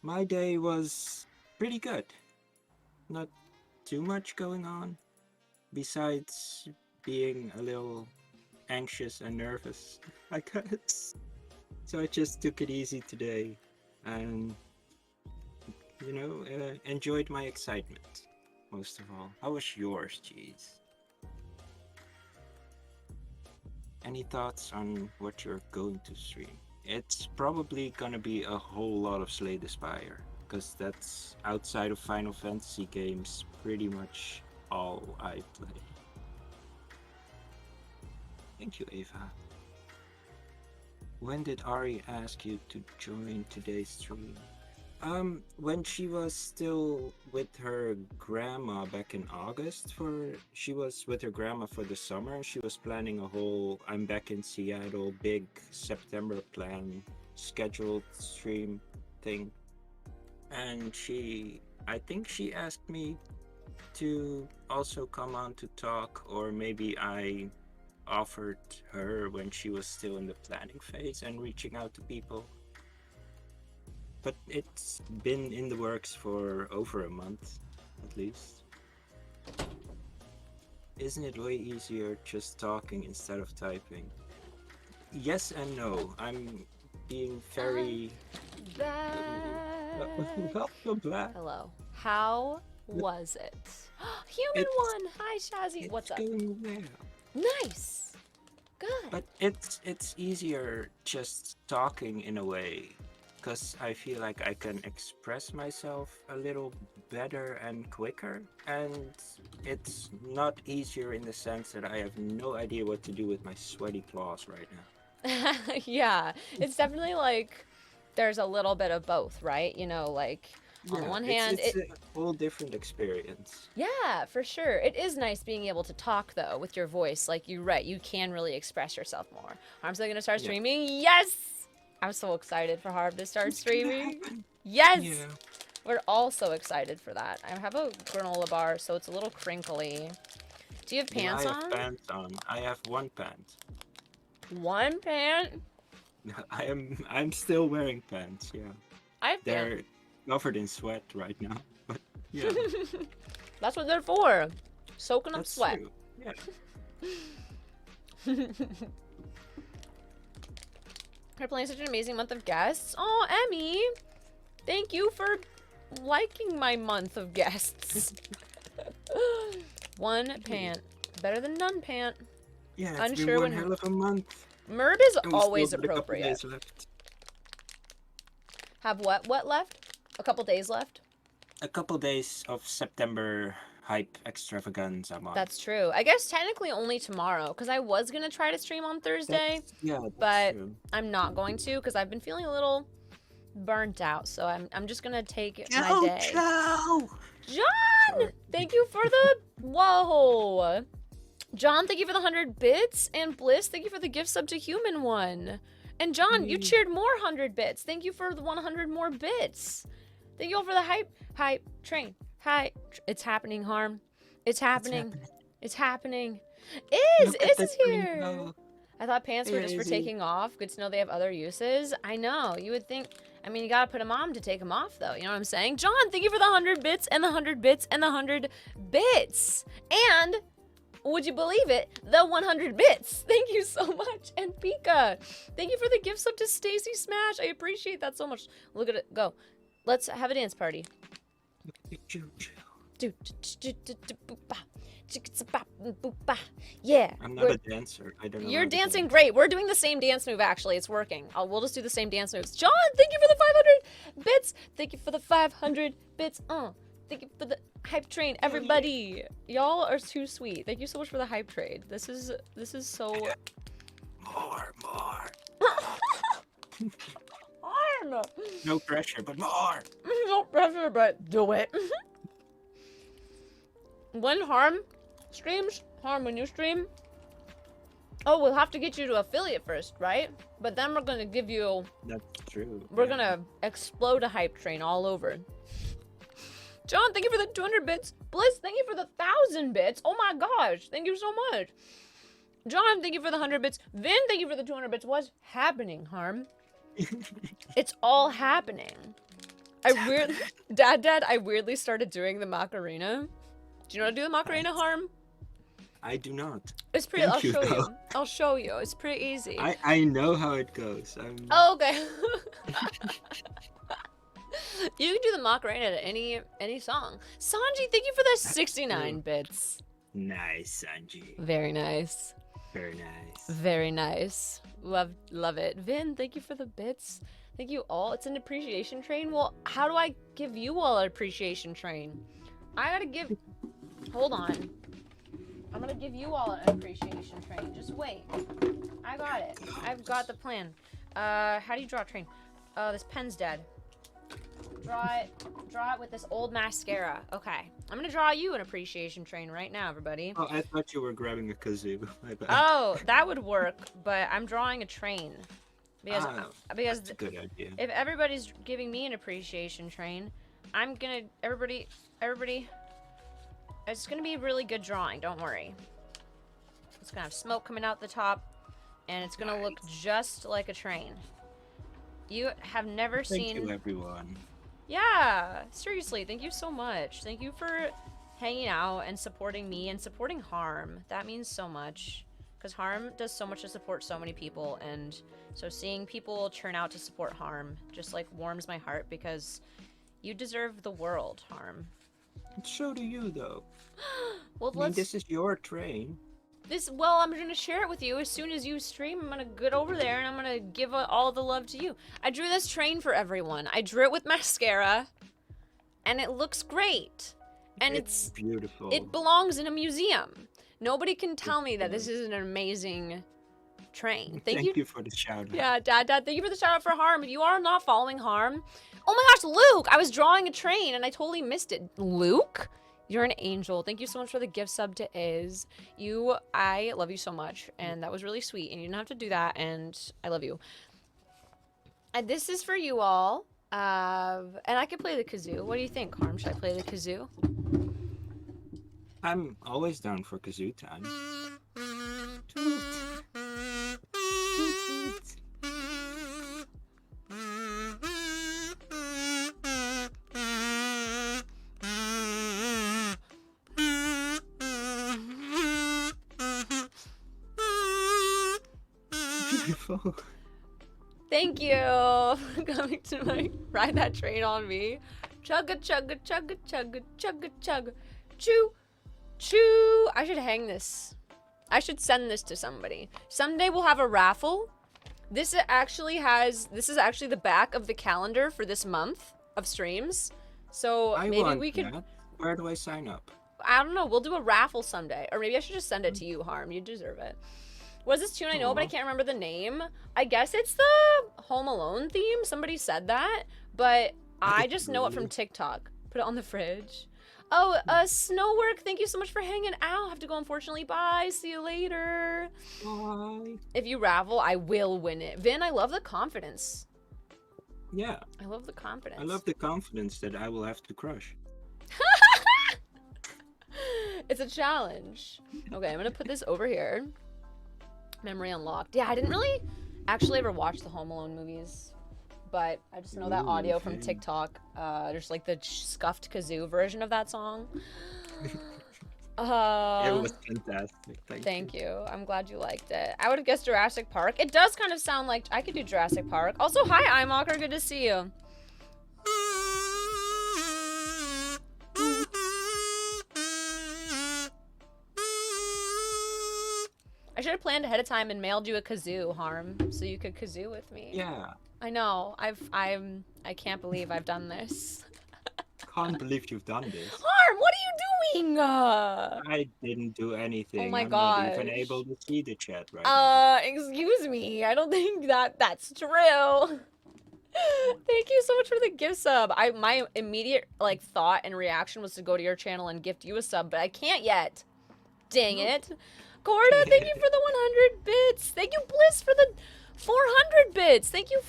My day was pretty good. Not too much going on, besides being a little anxious and nervous, I guess. So I just took it easy today and, enjoyed my excitement, most of all. How was yours, Cheese? Any thoughts on what you're going to stream? It's probably gonna be a whole lot of Slay the Spire, because that's outside of Final Fantasy games pretty much all I play. Thank you, Ava. When did Ari ask you to join today's stream? When she was still with her grandma back in August she was with her grandma for the summer. She was planning a whole I'm back in Seattle big September plan scheduled stream thing. And I think she asked me to also come on to talk, or maybe I offered her when she was still in the planning phase and reaching out to people. But it's been in the works for over a month, at least. Isn't it way easier just talking instead of typing? Yes and no. I'm being very... Black. Hello. How was it? Human It's, one! Hi, Shazzy. What's up? going well. Nice! Good. But it's easier just talking in a way, because I feel like I can express myself a little better and quicker, and it's not easier in the sense that I have no idea what to do with my sweaty claws right now. Yeah, it's definitely like there's a little bit of both, right? You know, like on the one hand, it's a whole different experience. yeah, for sure. It is nice being able to talk though with your voice. Like you're right, you can really express yourself more. Harm's gonna start streaming. Yes! I'm so excited for Harm to start streaming. Yes! Yeah. We're all so excited for that. I have a granola bar, so it's a little crinkly. Do you have pants I have on? pants on. I have one pant. One pant? I'm still wearing pants, yeah. I have They're pants. covered in sweat right now. But yeah. That's what they're for. Soaking up That's sweat. true. Yeah. You're playing such an amazing month of guests. Oh, Emmy! Thank you for liking my month of guests. One pant. Better than none pant. Yeah, it's Unsure been one when- hell of a month. Merb is And we always still got a couple appropriate. days left. Have what left? A couple days left? A couple days of September hype extravaganza. I'm on. That's true. I guess technically only tomorrow, because I was going to try to stream on Thursday, That's but true. I'm not going to because I've been feeling a little burnt out. So I'm just going to take my day. Joe! John! Thank you for the... Whoa! John, thank you for the 100 bits. And Bliss, thank you for the gift sub to Human One. And John, you cheered more 100 bits. Thank you for the 100 more bits. Thank you all for the hype train. It's happening, Harm. It's happening. It's happening. Is here. Go. I thought pants were just for Izzy. taking off. Good to know they have other uses. I know. You would think. I mean, you gotta put them on to take them off, though. You know what I'm saying? John, thank you for the 100 bits and the 100 bits and the 100 bits. And would you believe it? The 100 bits. Thank you so much. And Pika, thank you for the gift sub to Stacy Smash. I appreciate that so much. Look at it go. Let's have a dance party. Yeah. I'm not a dancer. I don't know. You're how to dancing dance. great. We're doing the same dance move, actually. It's working. We'll just do the same dance moves. John, thank you for the 500 bits. Thank you for the 500 bits. Thank you for the hype train, everybody. Y'all are too sweet. Thank you so much for the hype trade. This is so... More. Harm! No pressure, but more. No pressure, but do it. When Harm streams, Harm, when you stream, oh, we'll have to get you to affiliate first, right? But then we're gonna give you, That's true. we're gonna explode a hype train all over. John, thank you for the 200 bits. Bliss, thank you for the 1,000 bits. Oh my gosh, thank you so much. John, thank you for the 100 bits. Vin, thank you for the 200 bits. What's happening, Harm? It's all happening. Dad, I weirdly started doing the Macarena. Do you know how to do the Macarena, Harm? I do not. It's pretty. Thank you, though. I'll show you. It's pretty easy. I know how it goes. Oh, okay. You can do the Macarena to any song. Sanji, thank you for the 69 bits. Nice, Sanji. Very nice. Very nice. Very nice. Love it. Vin, thank you for the bits. Thank you all. It's an appreciation train. Well, how do I give you all an appreciation train? I gotta give... Hold on. I'm gonna give you all an appreciation train. Just wait. I got it. I've got the plan. How do you draw a train? This pen's dead. Draw it with this old mascara. Okay. I'm gonna draw you an appreciation train right now, everybody. Oh, I thought you were grabbing a kazoo. My bad. Oh, that would work, but I'm drawing a train. Because That's a good idea. if everybody's giving me an appreciation train, I'm gonna everybody it's gonna be a really good drawing, don't worry. It's gonna have smoke coming out the top, and it's gonna look just like a train. You have never seen. Thank you, everyone. Yeah, seriously, thank you so much. Thank you for hanging out and supporting me and supporting Harm. That means so much. Because Harm does so much to support so many people, and so seeing people turn out to support Harm just like warms my heart, because you deserve the world, Harm. And so do you, though. Well, I mean, this is your train. Well, I'm gonna share it with you as soon as you stream. I'm gonna get over there and I'm gonna give all the love to you. I drew this train for everyone. I drew it with mascara, and it looks great. And it's beautiful. It belongs in a museum. Nobody can tell me that this is an amazing train. Thank you for the shout out. Yeah, Dad, thank you for the shout out for Harm. If you are not following Harm, oh my gosh, Luke! I was drawing a train and I totally missed it. Luke? You're an angel. Thank you so much for the gift sub to Iz. I love you so much, and that was really sweet, and you didn't have to do that, and I love you. And this is for you all, and I can play the kazoo. What do you think, Harm? Should I play the kazoo? I'm always down for kazoo time. Toot. Toot, toot. Beautiful. Thank you for coming to ride that train on me. Chugga chugga chugga chugga chugga chugga. Choo choo. I should hang this. I should send this to somebody. Someday we'll have a raffle. This is actually the back of the calendar for this month of streams. So maybe we could. That. Where do I sign up? I don't know. We'll do a raffle someday, or maybe I should just send it to you, Harm. You deserve it. Was this tune I know, but I can't remember the name. I guess it's the Home Alone theme. Somebody said that, but I just know it from TikTok. Put it on the fridge. Oh, Snowwork, thank you so much for hanging out. I have to go, unfortunately. Bye. See you later. Bye. If you raffle, I will win it. Vin, I love the confidence. Yeah. I love the confidence. I love the confidence that I will have to crush. It's a challenge. Okay, I'm gonna put this over here. Memory unlocked. Yeah, I didn't really actually ever watch the Home Alone movies, but I just know that audio from TikTok. There's like the scuffed kazoo version of that song. It was fantastic. Thank you. I'm glad you liked it. I would have guessed Jurassic Park. It does kind of sound like I could do Jurassic Park. Also, hi, iMocker. Good to see you. I should have planned ahead of time and mailed you a kazoo, Harm, so you could kazoo with me. Yeah. I know. I can't believe I've done this. Can't believe you've done this. Harm, what are you doing? I didn't do anything. Oh my I'm gosh. not even able to see the chat right now. Excuse me. I don't think that's true. Thank you so much for the gift sub. My immediate thought and reaction was to go to your channel and gift you a sub, but I can't yet. Dang it. Gorda, thank you for the 100 bits. Thank you, Bliss, for the 400 bits. Thank you,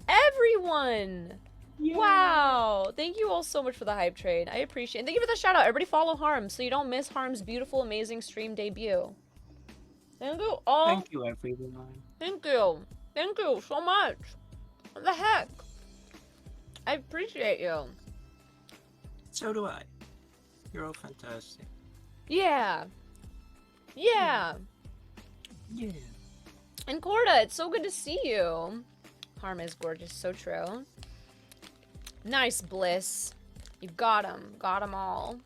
everyone. Yeah. Wow. Thank you all so much for the hype train. I appreciate it. Thank you for the shout out. Everybody follow Harm so you don't miss Harm's beautiful, amazing stream debut. Thank you all. Thank you, everyone. Thank you. Thank you so much. What the heck? I appreciate you. So do I. You're all fantastic. Yeah. Yeah. Yeah. And Corda, it's so good to see you. Harm is gorgeous, so true. Nice, Bliss. You got him. Got them all.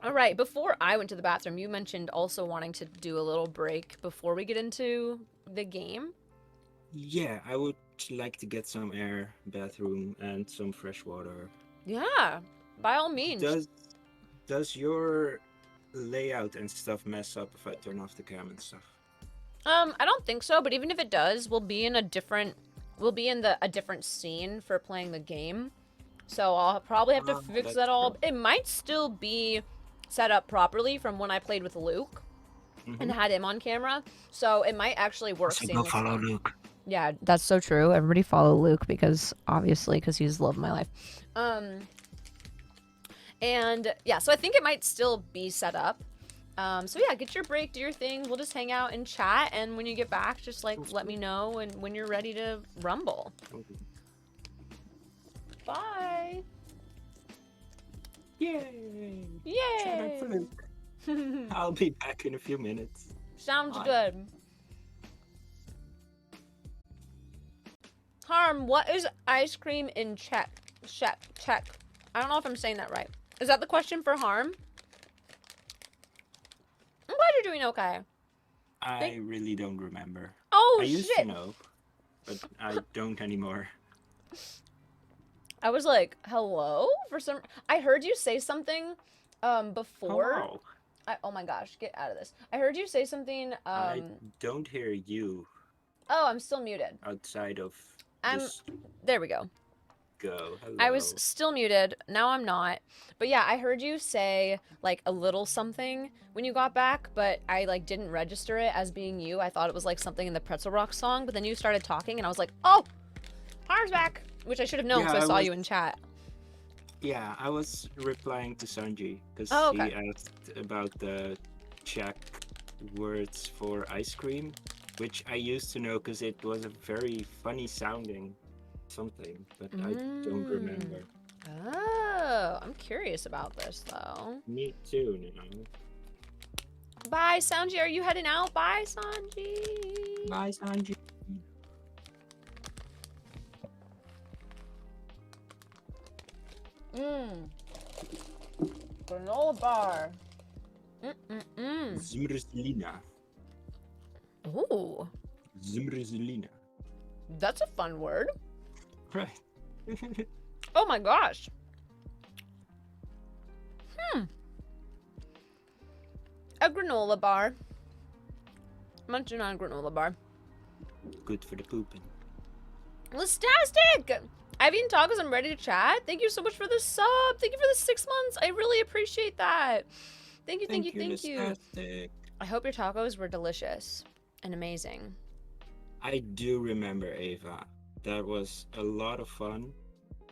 All right, before I went to the bathroom, you mentioned also wanting to do a little break before we get into the game. Yeah, I would like to get some air, bathroom, and some fresh water. Yeah, by all means. Does your layout and stuff mess up if I turn off the cam and stuff? I don't think so, but even if it does, we'll be in a different we'll be in a different scene for playing the game. So I'll probably have to fix That's that all. true. It might still be set up properly from when I played with Luke and had him on camera. So it might actually work So go follow seamlessly. Luke. Yeah, that's so true. Everybody follow Luke because he's the love of my life. And yeah, so I think it might still be set up. So yeah, get your break, do your thing. We'll just hang out and chat, and when you get back, just like let me know and when you're ready to rumble. Bye. Yay! Shout out for Yay. Luke. I'll be back in a few minutes. Sounds Bye. good. Harm, what is ice cream in Czech? Czech. I don't know if I'm saying that right. Is that the question for Harm? I'm glad you're doing okay. I really don't remember. Oh, I shit. used to know, but I don't anymore. I was like, hello? I heard you say something, before. Hello. Oh my gosh, get out of this. I heard you say something, I don't hear you Oh, I'm still muted. outside of There we go. go. Hello. I was still muted. Now I'm not. But yeah, I heard you say like a little something when you got back, but I like didn't register it as being you. I thought it was like something in the Pretzel Rock song, but then you started talking and I was like, oh, Harm's back, which I should have known because Yeah, I saw was- you in chat. Yeah, I was replying to Sanji because Oh, okay. he asked about the Czech words for ice cream, which I used to know because it was a very funny sounding something, but I don't remember. Oh, I'm curious about this though. Me too, you know. Bye, Sanji. Are you heading out? Bye, Sanji. Bye, Sanji. Granola bar. Zmrzlina. Ooh, Zmrzlina. that's a fun word. Right. Oh my gosh. A granola bar. Munching on a granola bar. Good for the pooping. Listastic! I've eaten tacos. I'm ready to chat. Thank you so much for the sub. Thank you for the 6 months. I really appreciate that. Thank you. Thank you. I hope your tacos were delicious and amazing. I do remember Ava. That was a lot of fun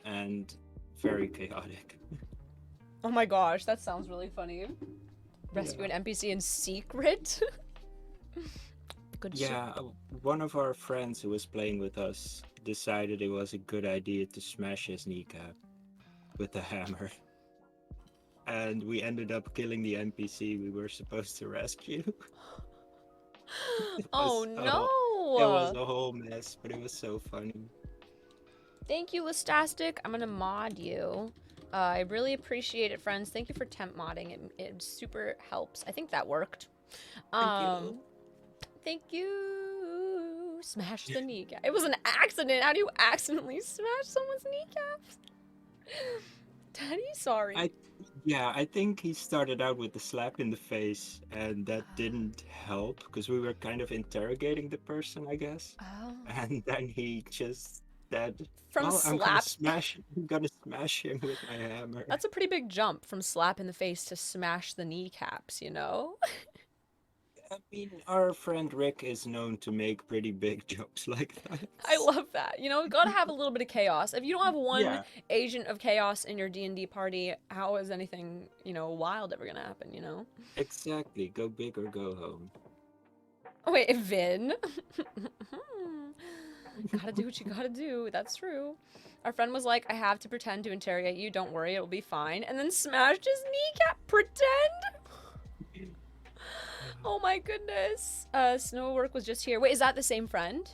and very chaotic. Oh my gosh, that sounds really funny. Rescue an NPC in secret? Good shit. Yeah, one of our friends who was playing with us decided it was a good idea to smash his kneecap with a hammer. And we ended up killing the NPC we were supposed to rescue. Oh no! It was a whole mess, but it was so funny. Thank you, Listastic. I'm gonna mod you. I really appreciate it, friends. Thank you for temp modding. It super helps. I think that worked. Thank you. Smash the kneecap. It was an accident. How do you accidentally smash someone's kneecaps? Daddy, sorry. I think he started out with the slap in the face, and that didn't help because we were kind of interrogating the person, I guess. Oh. And then he just said, From slap. I'm gonna smash him with my hammer. That's a pretty big jump from slap in the face to smash the kneecaps, you know? I mean, our friend Rick is known to make pretty big jumps like that. I love that. You know, gotta have a little bit of chaos. If you don't have one Yeah. agent of chaos in your D&D party, how is anything, you know, wild ever gonna happen, you know? Exactly. Go big or go home. Oh, wait, Vin? Gotta do what you gotta do. That's true. Our friend was like, I have to pretend to interrogate you. Don't worry, it'll be fine. And then smashed his kneecap. Pretend? Oh my goodness. Snowwork was just here. Wait, is that the same friend?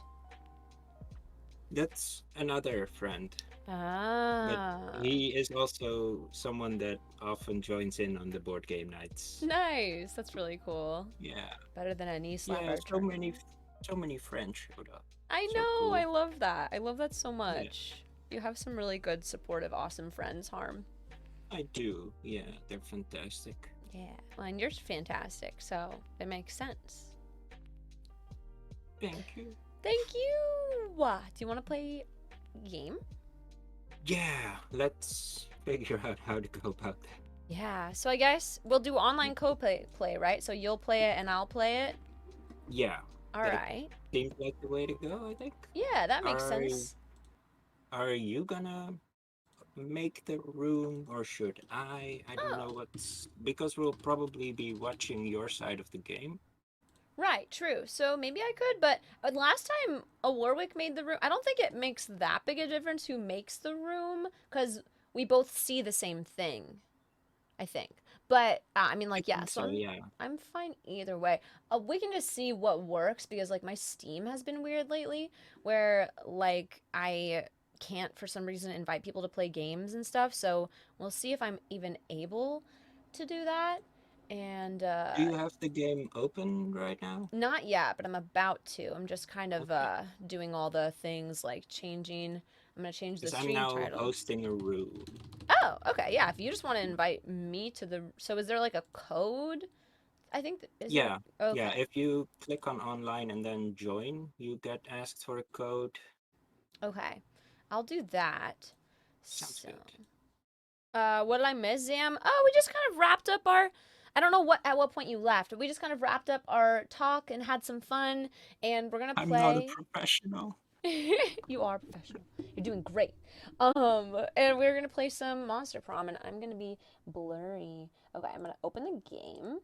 That's another friend. Ah. But he is also someone that often joins in on the board game nights. Nice. That's really cool. Yeah. Better than a knee slapper. Yeah, so many friends showed up. I So know. cool. I love that. I love that so much. You have some really good, supportive, awesome friends, Harm. I do. Yeah, they're fantastic. Yeah. Well, and you're fantastic, so it makes sense. Thank you. Thank you. Do you want to play a game? Yeah, let's figure out how to go about that. Yeah. So I guess we'll do online co-play, right? So you'll play it and I'll play it. Yeah, All that right. seems like the way to go, I think. Yeah, that makes Are sense. are you gonna make the room or should I? I don't Oh, know what's because we'll probably be watching your side of the game. right, true. So maybe I could, but last time a Warwick made the room, I don't think it makes that big a difference who makes the room because we both see the same thing, I think. But I mean, I like, yeah. think So so, I'm yeah. I'm fine either way. We can just see what works because like my Steam has been weird lately, where like I can't for some reason invite people to play games and stuff. So we'll see if I'm even able to do that. And Do you have the game open right now? not yet, but I'm about to. I'm just kind of Okay. doing all the things like changing. I'm gonna change the Because I'm stream now title. hosting a room. Oh, okay, yeah. If you just want to invite me to the, so is there like a code? I think is there? Yeah, yeah. Okay, If you click on online and then join, you get asked for a code. okay, I'll do that. Sounds So, good. what did I miss, Zam? Oh, we just kind of wrapped up our. I don't know what at what point you left. We just kind of wrapped up our talk and had some fun, and we're gonna I'm not a play. professional. You are a professional. You're doing great. And we're gonna play some Monster Prom, and I'm gonna be blurry. Okay, I'm gonna open the game.